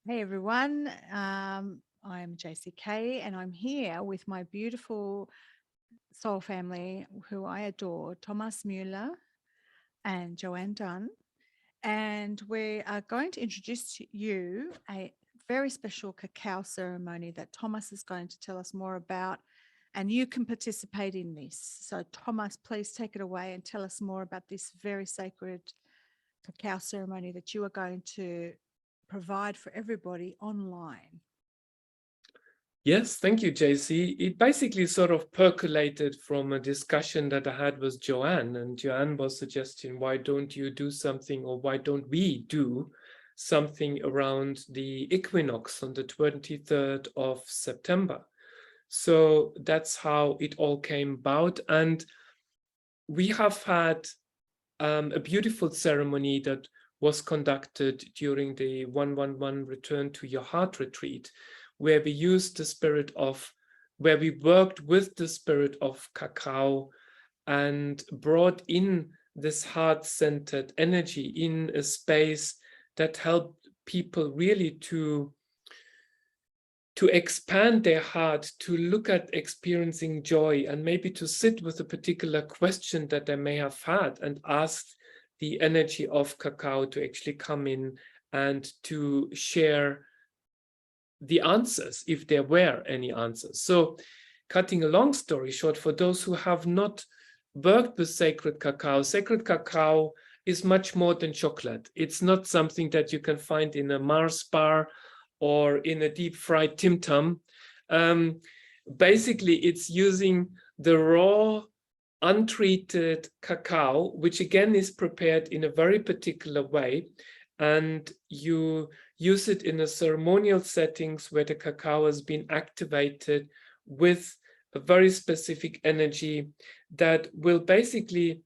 Hey everyone, I'm JCK and I'm here with my beautiful soul family who I adore, Thomas Mueller and Joanne Dunn. And we are going to introduce to you a very special cacao ceremony that Thomas is going to tell us more about. And you can participate in this. So, Thomas, please take it away and tell us more about this very sacred cacao ceremony that you are going to provide for everybody online. Yes, thank you, JC. It basically sort of percolated from a discussion that I had with Joanne, and Joanne was suggesting, why don't you do something, or why don't we do something around the equinox on the 23rd of September? So that's how it all came about. And we have had a beautiful ceremony that was conducted during the 111 Return to Your Heart retreat, where we used the spirit of, where we worked with the spirit of cacao and brought in this heart-centered energy in a space that helped people really to expand their heart, to look at experiencing joy, and maybe to sit with a particular question that they may have had and ask the energy of cacao to actually come in and to share the answers, if there were any answers. So, cutting a long story short, for those who have not worked with sacred cacao is much more than chocolate. It's not something that you can find in a Mars bar or in a deep fried Tim Tam. Basically, it's using the raw, untreated cacao, which again is prepared in a very particular way. And you use it in a ceremonial settings where the cacao has been activated with a very specific energy that will basically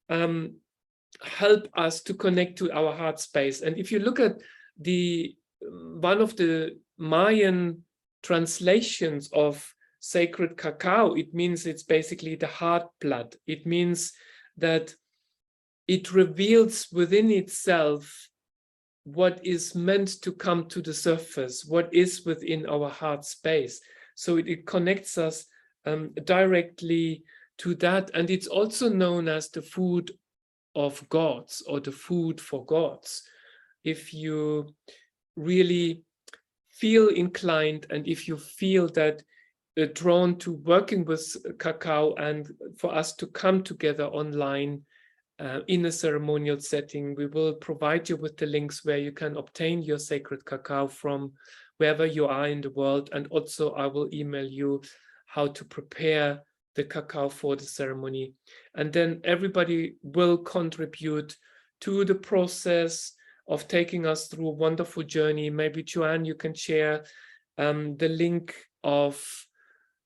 help us to connect to our heart space. And if you look at the one of the Mayan translations of sacred cacao, it means it's basically the heart blood. It means that it reveals within itself what is meant to come to the surface, what is within our heart space. So it connects us directly to that. And it's also known as the food of gods, or the food for gods. If you really feel inclined, and if you feel that drawn to working with cacao, and for us to come together online in a ceremonial setting, we will provide you with the links where you can obtain your sacred cacao from wherever you are in the world. And also I will email you how to prepare the cacao for the ceremony. And then everybody will contribute to the process of taking us through a wonderful journey. Maybe Joanne, you can share the link of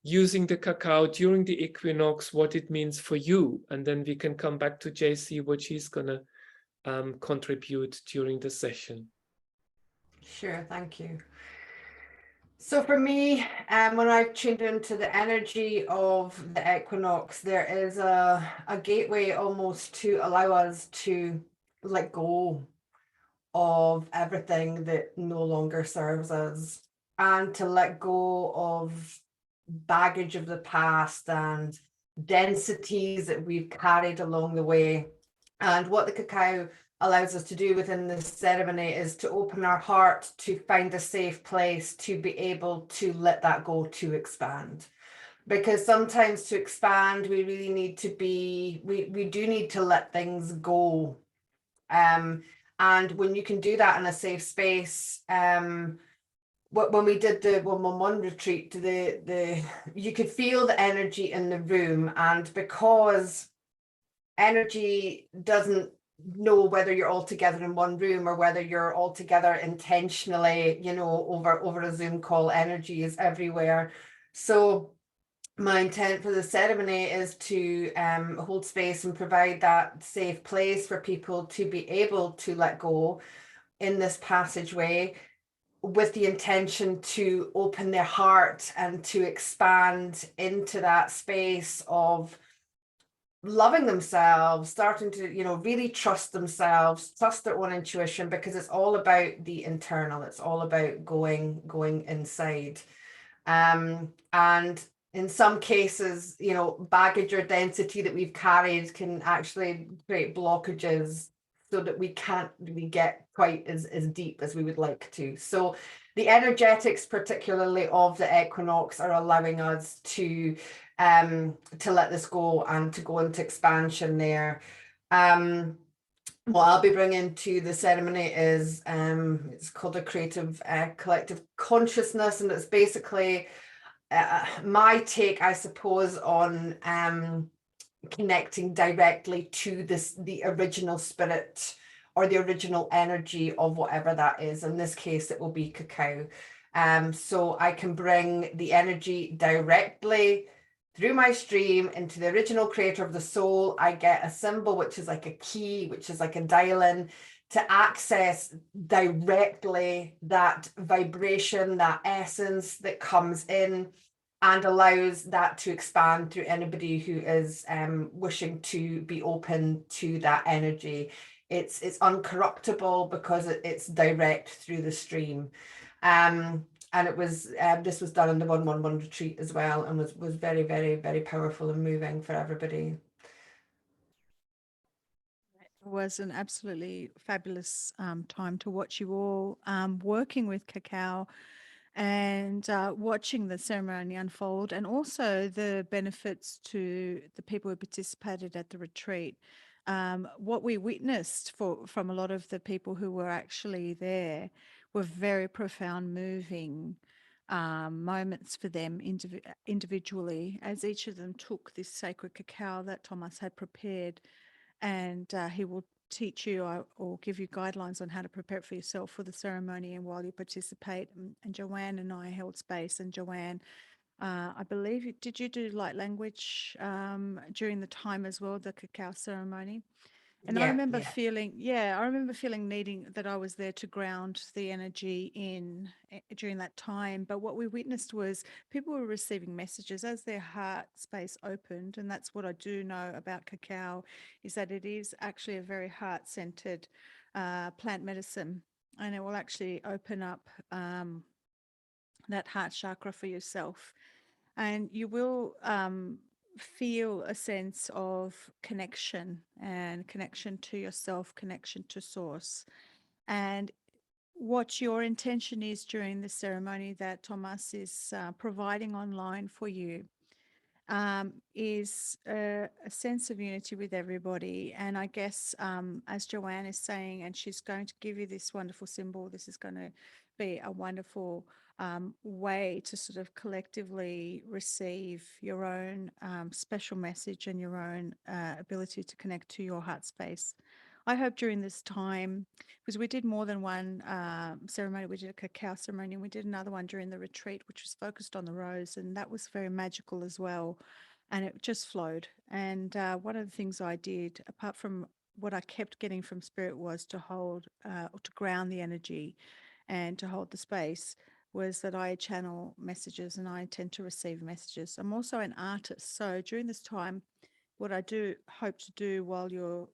using the cacao during the equinox, what it means for you. And then we can come back to JC, what she's gonna contribute during the session. Sure, thank you. So for me, when I've tuned into the energy of the equinox, there is a gateway almost to allow us to let go of everything that no longer serves us, and to let go of baggage of the past and densities that we've carried along the way. And what the cacao allows us to do within this ceremony is to open our heart, to find a safe place, to be able to let that go, to expand. Because sometimes to expand, we really need to be, we do need to let things go. And when you can do that in a safe space, when we did the 111 retreat, you could feel the energy in the room. And because energy doesn't know whether you're all together in one room or whether you're all together intentionally, over a Zoom call, energy is everywhere. So my intent for the ceremony is to hold space and provide that safe place for people to be able to let go in this passageway, with the intention to open their heart and to expand into that space of loving themselves, starting to, you know, really trust themselves, trust their own intuition, because it's all about the internal. It's all about going inside. And in some cases, you know, baggage or density that we've carried can actually create blockages so that we can't really get quite as deep as we would like to. So the energetics, particularly of the equinox, are allowing us to let this go and to go into expansion there. What I'll be bringing to the ceremony is it's called a creative collective consciousness, and it's basically my take, I suppose, on connecting directly to the original spirit or the original energy of whatever that is. In this case, it will be cacao. So I can bring the energy directly through my stream into the original creator of the soul. I get a symbol, which is like a key, which is like a dial-in, to access directly that vibration, that essence that comes in, and allows that to expand through anybody who is wishing to be open to that energy. It's uncorruptible because it's direct through the stream. And it was this was done in the 111 retreat as well, and was very, very, very powerful and moving for everybody. It was an absolutely fabulous time to watch you all working with cacao and watching the ceremony unfold, and also the benefits to the people who participated at the retreat. What we witnessed from a lot of the people who were actually there were very profound, moving moments for them individually, as each of them took this sacred cacao that Thomas had prepared, and he will teach you or give you guidelines on how to prepare it for yourself for the ceremony and while you participate. And Joanne and I held space, and Joanne, I believe, did you do light language during the time as well, the cacao ceremony? And I remember feeling, needing that I was there to ground the energy in during that time. But what we witnessed was people were receiving messages as their heart space opened. And that's what I do know about cacao, is that it is actually a very heart-centered plant medicine. And it will actually open up that heart chakra for yourself. And you will feel a sense of connection, and connection to yourself, connection to source. And what your intention is during the ceremony that Thomas is providing online for you is a sense of unity with everybody. And I guess, as Joanne is saying, and she's going to give you this wonderful symbol, this is going to be a wonderful way to sort of collectively receive your own special message and your own ability to connect to your heart space. I hope during this time, because we did more than one ceremony, we did a cacao ceremony, and we did another one during the retreat, which was focused on the rose, and that was very magical as well. And it just flowed. And one of the things I did, apart from what I kept getting from spirit, was to hold or to ground the energy and to hold the space, was that I channel messages and I tend to receive messages. I'm also an artist. So during this time, what I do hope to do while you're,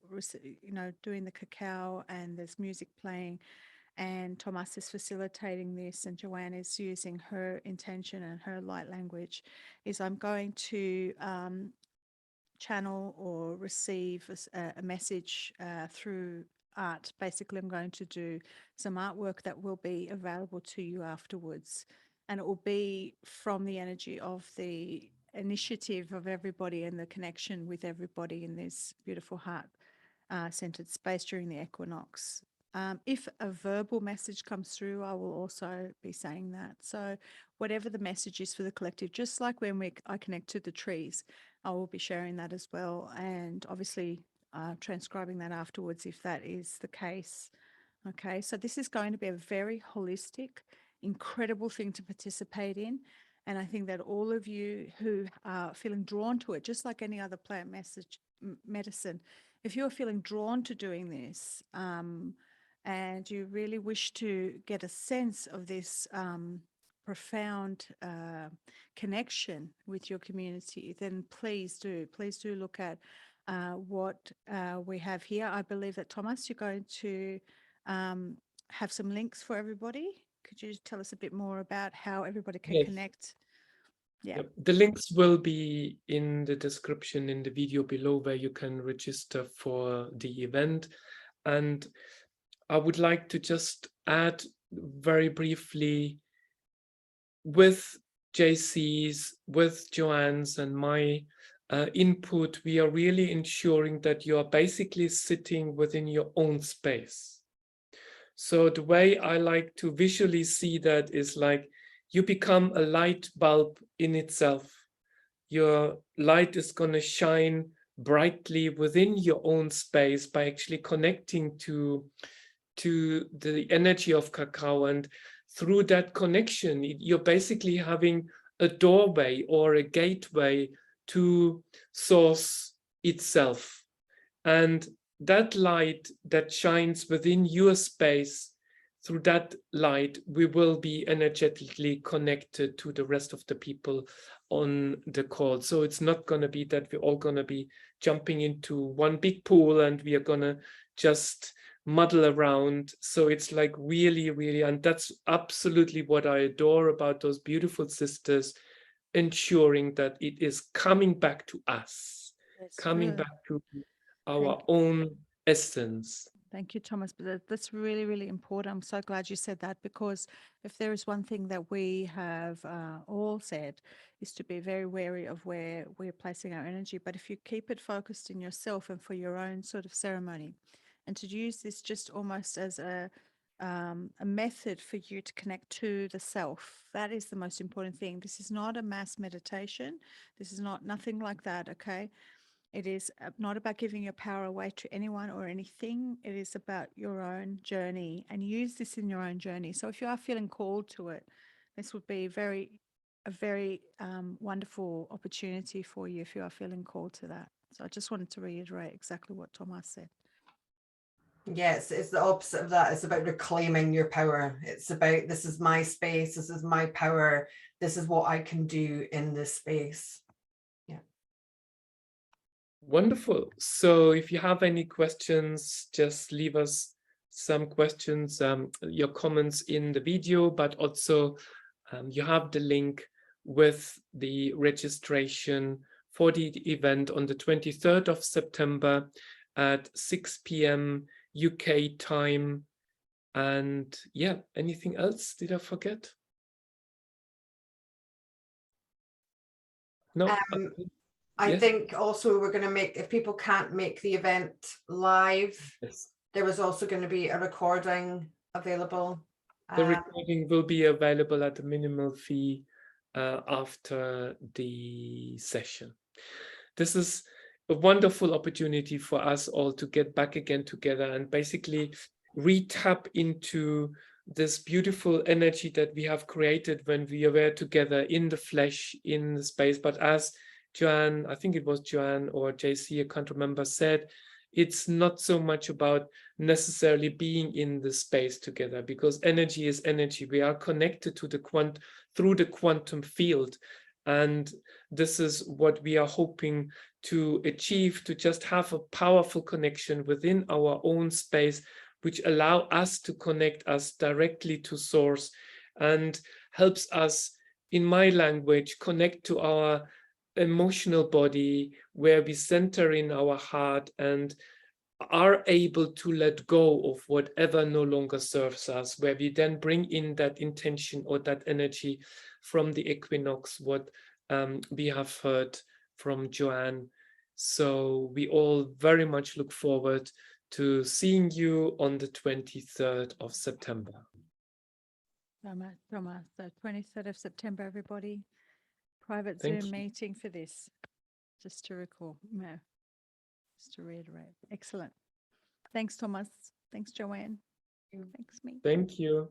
doing the cacao and there's music playing and Thomas is facilitating this and Joanne is using her intention and her light language, is I'm going to channel or receive a message through art. Basically, I'm going to do some artwork that will be available to you afterwards, and it will be from the energy of the initiative of everybody and the connection with everybody in this beautiful heart centered space during the equinox. If a verbal message comes through, I will also be saying that. So whatever the message is for the collective, just like when I connect to the trees, I will be sharing that as well. And obviously transcribing that afterwards if that is the case. Okay, so this is going to be a very holistic, incredible thing to participate in. And I think that all of you who are feeling drawn to it, just like any other plant medicine, if you're feeling drawn to doing this and you really wish to get a sense of this profound connection with your community, then please do look at what we have here. I believe that, Thomas, you're going to have some links for everybody. Could you just tell us a bit more about how everybody can Yes. connect? Yeah. Yep. The links will be in the description in the video below, where you can register for the event. And I would like to just add very briefly, with JC's, with Joanne's and my input, we are really ensuring that you are basically sitting within your own space. So the way I like to visually see that is like you become a light bulb in itself. Your light is going to shine brightly within your own space by actually connecting to the energy of cacao. And through that connection, you're basically having a doorway or a gateway to source itself. And that light that shines within your space, through that light, we will be energetically connected to the rest of the people on the call. So it's not going to be that we're all going to be jumping into one big pool and we are going to just muddle around. So it's like really, really, and that's absolutely what I adore about those beautiful sisters, ensuring that it is coming back to us, coming back to our own essence. Thank you, Thomas. But that's really, really important. I'm so glad you said that, because if there is one thing that we have all said, is to be very wary of where we're placing our energy. But if you keep it focused in yourself and for your own sort of ceremony, and to use this just almost as a method for you to connect to the self, that is the most important thing. This is not a mass meditation. This is not nothing like that. Okay. It is not about giving your power away to anyone or anything. It is about your own journey, and use this in your own journey. So if you are feeling called to it, this would be a very wonderful opportunity for you if you are feeling called to that. So I just wanted to reiterate exactly what Thomas said. Yes, it's the opposite of that. It's about reclaiming your power. It's about, this is my space, this is my power, this is what I can do in this space. Yeah. Wonderful. So if you have any questions, just leave us some questions, your comments in the video, but also you have the link with the registration for the event on the 23rd of September at 6 p.m. UK time. And yeah, anything else? Did I forget? No. I Yes. think also we're going to make, if people can't make the event live, Yes. there was also going to be a recording available. The recording will be available at a minimal fee after the session. This is a wonderful opportunity for us all to get back again together and basically re-tap into this beautiful energy that we have created when we were together in the flesh, in the space. But as Joanne, I think it was Joanne or JC, I can't remember, said, it's not so much about necessarily being in the space together, because energy is energy. We are connected to the through the quantum field. And this is what we are hoping to achieve, to just have a powerful connection within our own space, which allow us to connect us directly to source and helps us, in my language, connect to our emotional body, where we center in our heart and are able to let go of whatever no longer serves us, where we then bring in that intention or that energy from the equinox, what we have heard from Joanne. So we all very much look forward to seeing you on the 23rd of September. Thomas, the 23rd of September, everybody. Private Thank Zoom you. meeting for this, just to recall, just to reiterate. Excellent. Thanks, Thomas. Thanks, Joanne. Thanks, me. Thank you.